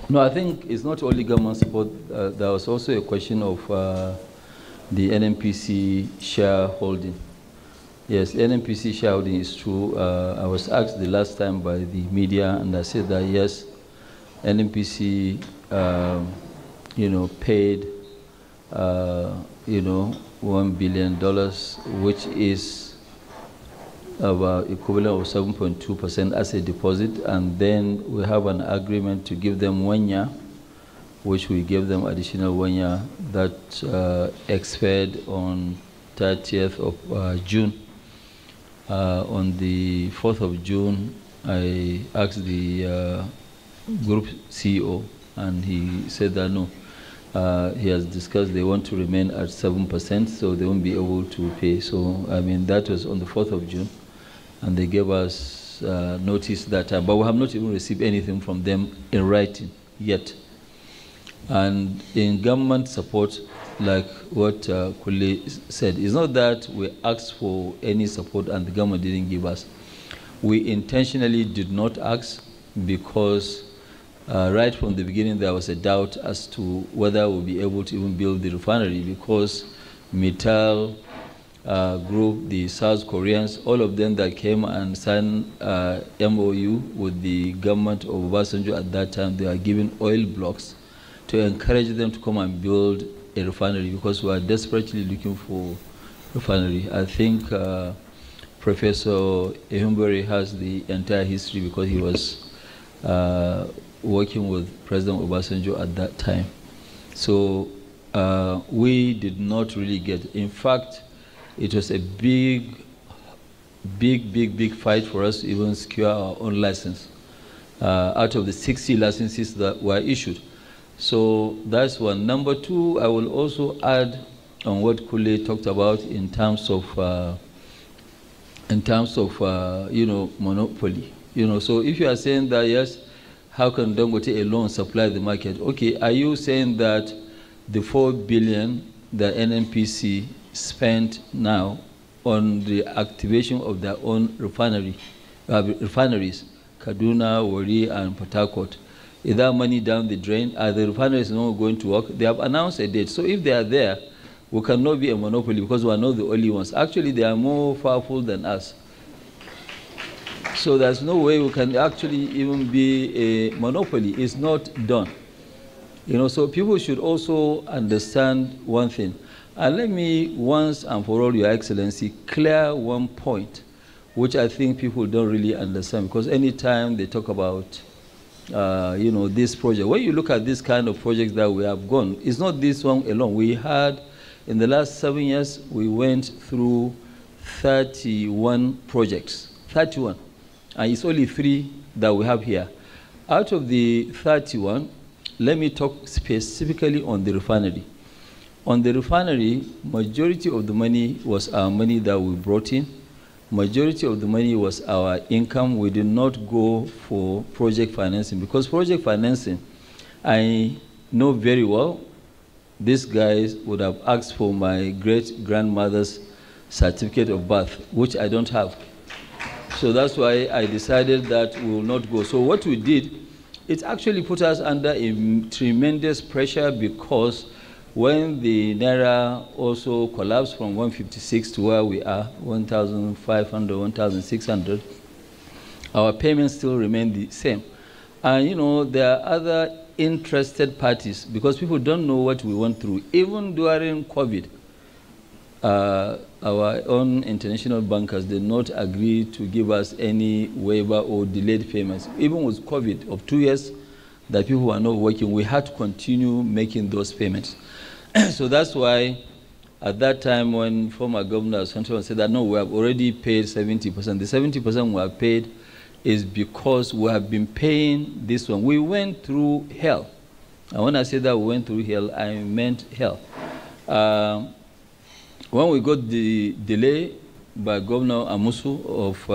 No, I think it's not only government support. There was also a question of the NNPC shareholding. Yes, NNPC shareholding is true. I was asked the last time by the media, and I said that yes, NNPC, paid, $1 billion, which is about equivalent of 7.2% as a deposit, and then we have an agreement to give them 1 year, which we gave them additional 1 year that expired on 30th of June. On the 4th of June, I asked the group CEO, and he said that no, he has discussed they want to remain at 7%, so they won't be able to pay. So, I mean, that was on the 4th of June, and they gave us notice that time, but we have not even received anything from them in writing yet. And in government support, like what Kule said, it's not that we asked for any support and the government didn't give us. We intentionally did not ask because right from the beginning there was a doubt as to whether we'll be able to even build the refinery, because Mittal Group, the South Koreans, all of them that came and signed MOU with the government of Obasanjo at that time, they are giving oil blocks to encourage them to come and build a refinery, because we are desperately looking for refinery. I think Professor Ehumbere has the entire history because he was working with President Obasanjo at that time. So we did not really get, in fact, it was a big fight for us to even secure our own license out of the 60 licenses that were issued. So that's one. Number two, I will also add on what Kule talked about in terms of monopoly. So if you are saying that yes, how can Dangote alone supply the market? Okay, are you saying that the 4 billion that NNPC spent now on the activation of their own refineries, Kaduna, Wari, and Port Harcourt, is that money down the drain? Are the refineries not going to work? They have announced a date. So if they are there, we cannot be a monopoly because we are not the only ones. Actually, they are more powerful than us. So there's no way we can actually even be a monopoly. It's not done. So people should also understand one thing. And let me once and for all, Your Excellency, clear one point, which I think people don't really understand, because anytime they talk about this project, when you look at this kind of projects that we have gone, it's not this one alone. We had, in the last 7 years, we went through 31 projects, 31. And it's only 3 that we have here. Out of the 31, let me talk specifically on the refinery. On the refinery, majority of the money was our money that we brought in. Majority of the money was our income. We did not go for project financing, because project financing, I know very well, these guys would have asked for my great-grandmother's certificate of birth, which I don't have. So that's why I decided that we will not go. So what we did, it actually put us under a tremendous pressure, because when the Naira also collapsed from 156 to where we are, 1,500, 1,600, our payments still remain the same. And there are other interested parties, because people don't know what we went through. Even during COVID, our own international bankers did not agree to give us any waiver or delayed payments. Even with COVID of 2 years that people were not working, we had to continue making those payments. So that's why at that time when former governor said that no, we have already paid 70%. The 70% we have paid is because we have been paying this one. We went through hell. And when I say that we went through hell, I meant hell. When we got the delay by Governor Amusu of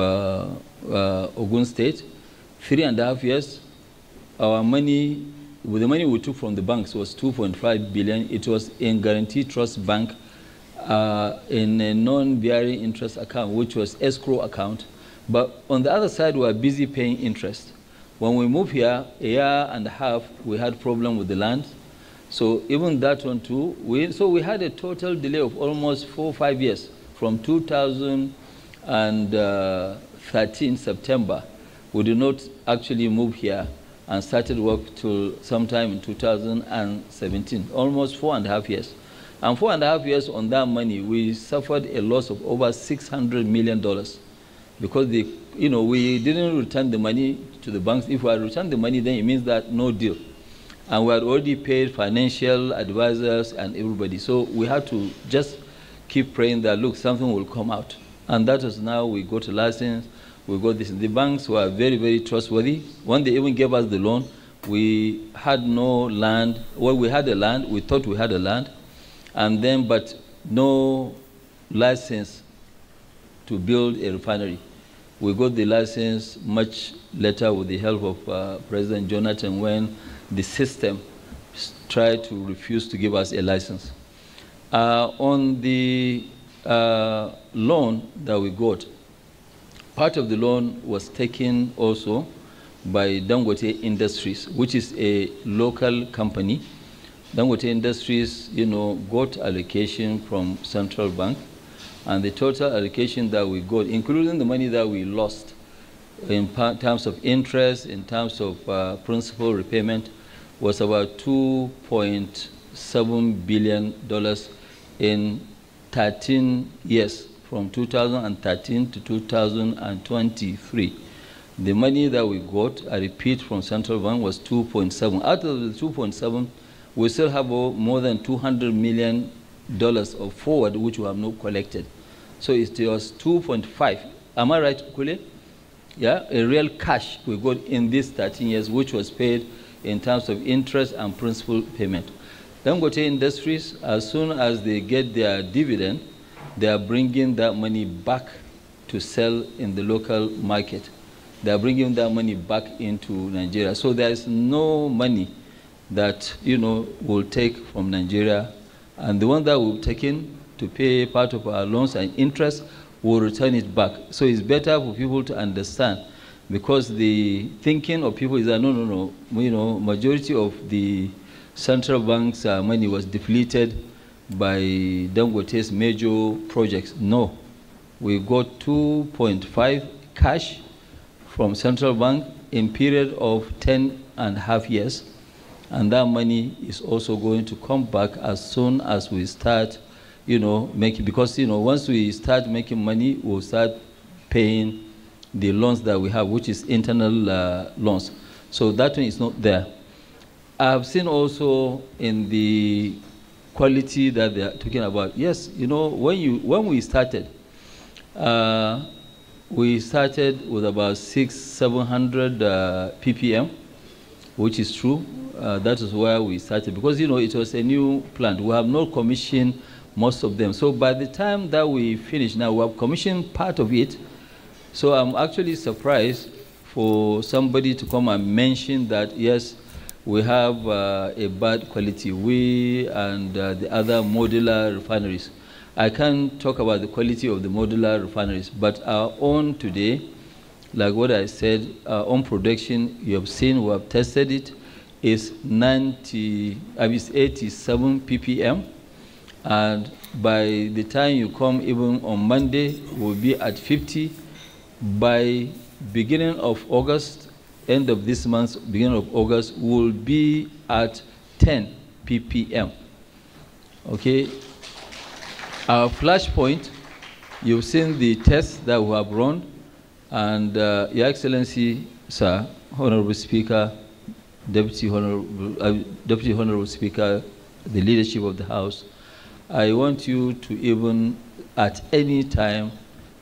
Ogun State, 3.5 years, our money, with the money we took from the banks, was 2.5 billion. It was in Guarantee Trust Bank in a non-bearing interest account, which was escrow account. But on the other side, we were busy paying interest. When we moved here, a year and a half, we had problem with the land. So even that one too, so we had a total delay of almost 4 or 5 years from 2013 September. We did not actually move here and started work till sometime in 2017, almost 4.5 years. And 4.5 years on that money, we suffered a loss of over $600 million because we didn't return the money to the banks. If we had returned the money, then it means that no deal. And we had already paid financial advisors and everybody. So we had to just keep praying that, look, something will come out. And that is now we got a license, we got this. The banks were very, very trustworthy. When they even gave us the loan, we had no land. Well, we had a land, we thought we had a land, and then, but no license to build a refinery. We got the license much later with the help of President Jonathan when the system tried to refuse to give us a license. On the loan that we got, part of the loan was taken also by Dangote Industries, which is a local company. Dangote Industries, got allocation from Central Bank, and the total allocation that we got, including the money that we lost in terms of interest, in terms of principal repayment, was about $2.7 billion in 13 years, from 2013 to 2023. The money that we got, I repeat, from Central Bank was 2.7. Out of the 2.7, we still have more than $200 million of forward which we have not collected. So it was 2.5. Am I right, Kule? Yeah, a real cash we got in these 13 years, which was paid in terms of interest and principal payment. Dangote Industries, as soon as they get their dividend, they are bringing that money back to sell in the local market. They are bringing that money back into Nigeria. So there is no money that, will take from Nigeria. And the one that we've taken to pay part of our loans and interest, will return it back. So it's better for people to understand, because the thinking of people is that, no, majority of the central bank's money was depleted by Dangote's major projects. No, we got 2.5 cash from central bank in period of 10.5 years, and that money is also going to come back as soon as we start, making, because once we start making money, we'll start paying the loans that we have, which is internal loans. So that one is not there. I've seen also in the quality that they are talking about. Yes, when we started with about 600-700 ppm, which is true. That is where we started, because it was a new plant. We have not commissioned most of them. So by the time that we finish now, we have commissioned part of it. So I'm actually surprised for somebody to come and mention that, yes, we have a bad quality, we and the other modular refineries. I can't talk about the quality of the modular refineries, but our own today, like what I said, our own production, you have seen, we have tested it, is 87 ppm. And by the time you come, even on Monday, we'll be at 50. By beginning of August, end of this month, beginning of August, we'll be at 10 ppm. Okay? Our flash point, you've seen the tests that we have run, and Your Excellency, Sir, Honorable Speaker, Deputy Honorable Speaker, the leadership of the House, I want you to even, at any time,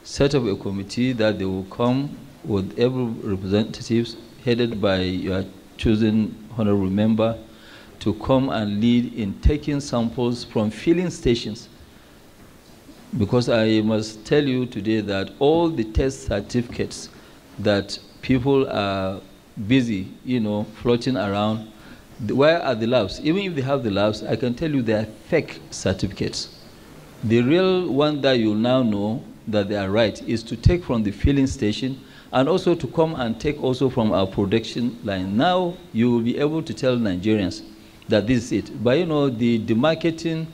set up a committee that they will come with every representatives headed by your chosen honorable member to come and lead in taking samples from filling stations. Because I must tell you today that all the test certificates that people are busy, floating around, where are the labs? Even if they have the labs, I can tell you they are fake certificates. The real one that you now know that they are right is to take from the filling station and also to come and take also from our production line. Now you will be able to tell Nigerians that this is it. But you know, the demarketing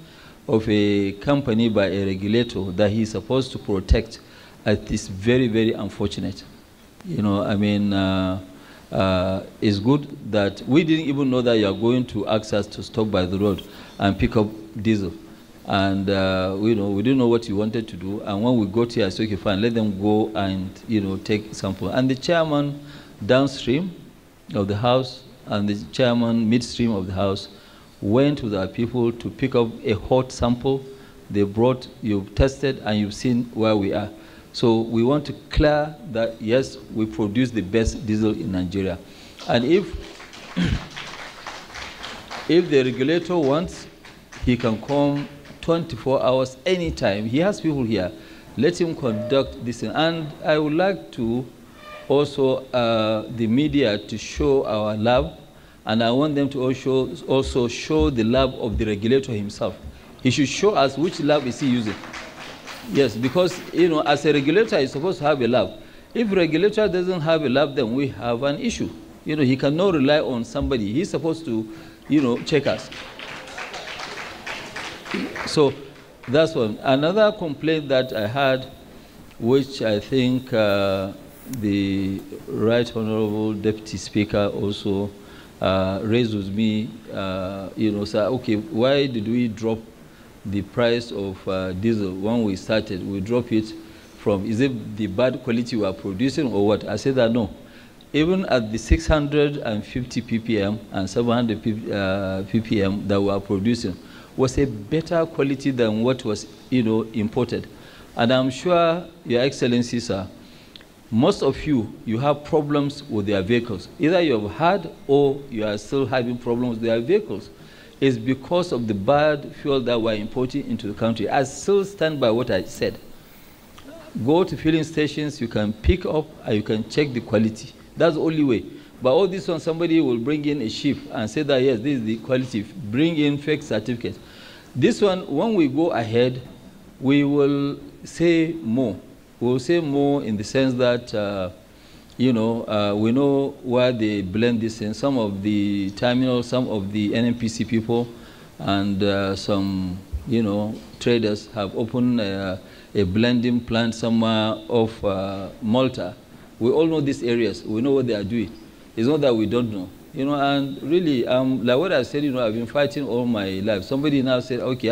of a company by a regulator that he's supposed to protect is very, very unfortunate. You know, I mean, it's good that we didn't even know that you are going to ask us to stop by the road and pick up diesel. And we didn't know what you wanted to do. And when we got here, I said, okay, fine, let them go and, you know, take sample. And the chairman downstream of the house and the chairman midstream of the house went with our people to pick up a hot sample. They brought, you've tested, and you've seen where we are. So we want to clear that, yes, we produce the best diesel in Nigeria. And if the regulator wants, he can come 24 hours anytime. He has people here. Let him conduct this. And I would like to also the media to show our lab, and I want them to also show the lab of the regulator himself. He should show us which lab is he using. Yes, because, you know, as a regulator, he's supposed to have a lab. If regulator doesn't have a lab, then we have an issue. You know, he cannot rely on somebody. He's supposed to, you know, check us. So that's one. Another complaint that I had, which I think the Right Honorable Deputy Speaker also raised with me, you know, say, okay, why did we drop the price of diesel when we started? We drop it from, is it the bad quality we are producing or what? I said that no. Even at the 650 ppm and 700 ppm that we are producing was a better quality than what was, you know, imported. And I'm sure, Your Excellency, sir, most of you have problems with their vehicles. Either you have had or you are still having problems with their vehicles. It's because of the bad fuel that we're importing into the country. I still stand by what I said. Go to filling stations, you can pick up and you can check the quality. That's the only way. But all this one, somebody will bring in a ship and say that, yes, this is the quality. Bring in fake certificates. This one, when we go ahead, we will say more. We will say more in the sense that, you know, we know where they blend this in. Some of the terminals, some of the NNPC people, and some, you know, traders have opened a blending plant somewhere off Malta. We all know these areas. We know what they are doing. It's not that we don't know. You know, and really, like what I said, you know, I've been fighting all my life. Somebody now said, okay,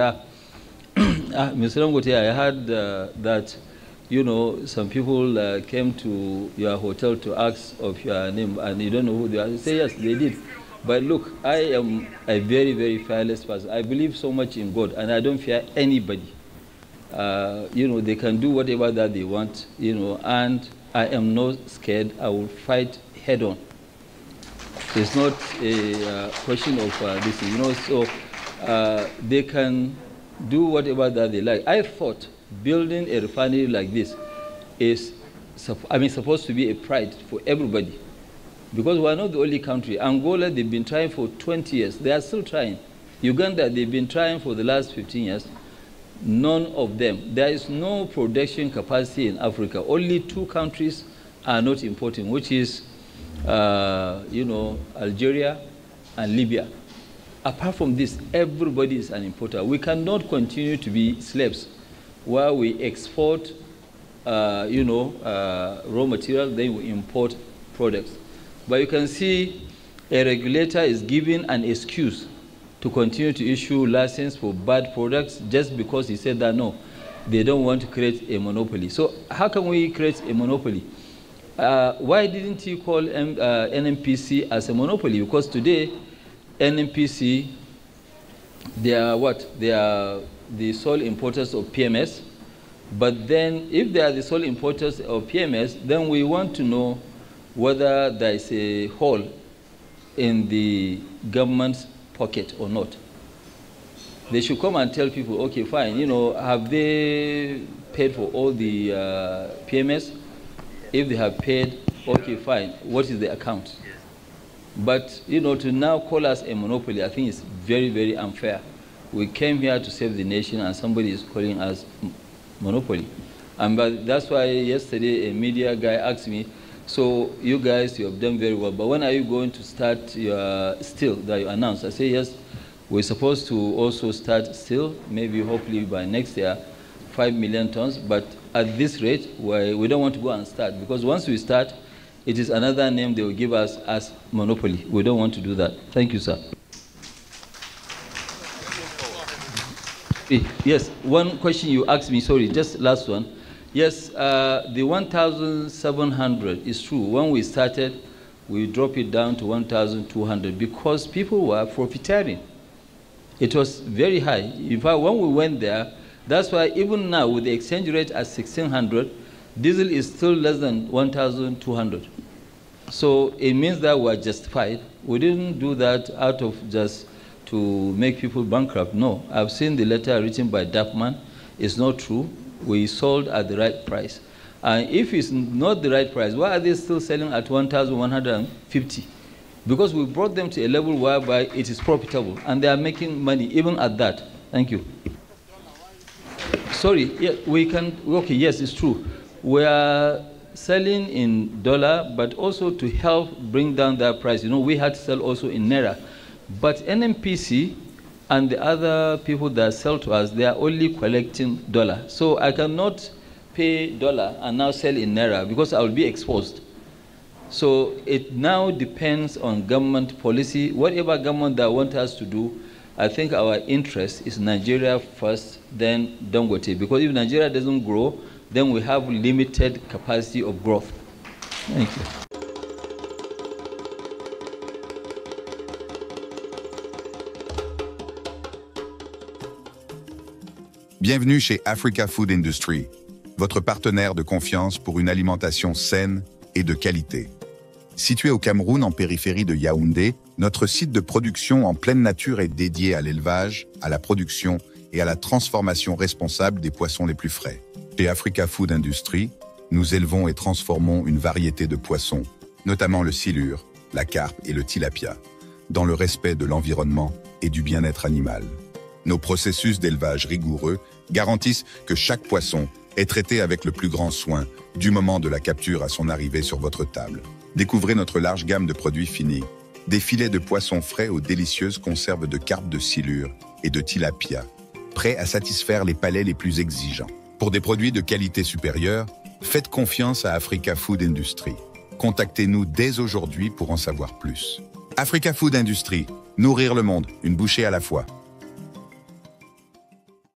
Mr. Dangote, I heard that, you know, some people came to your hotel to ask of your name, and you don't know who they are. You say, yes, they did. But look, I am a very, very fearless person. I believe so much in God, and I don't fear anybody. You know, they can do whatever that they want, you know, and I am not scared. I will fight head on. It's not a question of this, you know, so they can do whatever that they like. I thought building a refinery like this is, supposed to be a pride for everybody, because we are not the only country. Angola, they've been trying for 20 years. They are still trying. Uganda, they've been trying for the last 15 years. None of them. There is no production capacity in Africa. Only 2 countries are not importing, which is, you know, Algeria and Libya. Apart from this, everybody is an importer. We cannot continue to be slaves where we export, you know, raw material, then we import products. But you can see a regulator is giving an excuse to continue to issue license for bad products just because he said that, no, they don't want to create a monopoly. So how can we create a monopoly? Why didn't he call NNPC as a monopoly? Because today, NNPC, they are what? They are the sole importers of PMS. But then, if they are the sole importers of PMS, then we want to know whether there is a hole in the government's pocket or not. They should come and tell people, okay, fine, you know, have they paid for all the PMS? If they have paid, okay, fine, what is the account? But, you know, to now call us a monopoly, I think it's very, very unfair. We came here to save the nation, and somebody is calling us monopoly. But that's why yesterday a media guy asked me, So you guys, you have done very well. But when are you going to start your still that you announced? I say yes, we're supposed to also start still, maybe hopefully by next year, 5 million tons. But at this rate, we don't want to go and start, because once we start, it is another name they will give us as monopoly. We don't want to do that. Thank you, sir. Yes, one question you asked me, sorry, just last one. Yes, the 1,700 is true. When we started, we dropped it down to 1,200 because people were profiteering. It was very high. In fact, when we went there, that's why even now with the exchange rate at 1,600, diesel is still less than 1,200. So it means that we're justified. We didn't do that out of just to make people bankrupt. No, I've seen the letter written by Duffman. It's not true. We sold at the right price. And if it's not the right price, why are they still selling at 1,150? Because we brought them to a level whereby it is profitable, and they are making money even at that. Thank you. Sorry, yeah, we can, okay, yes, it's true. We are selling in dollar, but also to help bring down that price. You know, we had to sell also in Naira. But NMPC and the other people that sell to us, they are only collecting dollar. So I cannot pay dollar and now sell in Naira because I will be exposed. So it now depends on government policy. Whatever government that wants us to do, I think our interest is Nigeria first, then Dangote. Because if Nigeria doesn't grow, then we have limited capacity of growth. Thank you. Bienvenue chez Africa Food Industry, votre partenaire de confiance pour une alimentation saine et de qualité. Situé au Cameroun en périphérie de Yaoundé, notre site de production en pleine nature est dédié à l'élevage, à la production et à la transformation responsable des poissons les plus frais. Chez Africa Food Industry, nous élevons et transformons une variété de poissons, notamment le silure, la carpe et le tilapia, dans le respect de l'environnement et du bien-être animal. Nos processus d'élevage rigoureux garantissent que chaque poisson est traité avec le plus grand soin du moment de la capture à son arrivée sur votre table. Découvrez notre large gamme de produits finis, des filets de poissons frais aux délicieuses conserves de carpe de silure et de tilapia, prêts à satisfaire les palais les plus exigeants. Pour des produits de qualité supérieure, faites confiance à Africa Food Industry. Contactez-nous dès aujourd'hui pour en savoir plus. Africa Food Industry, nourrir le monde, une bouchée à la fois.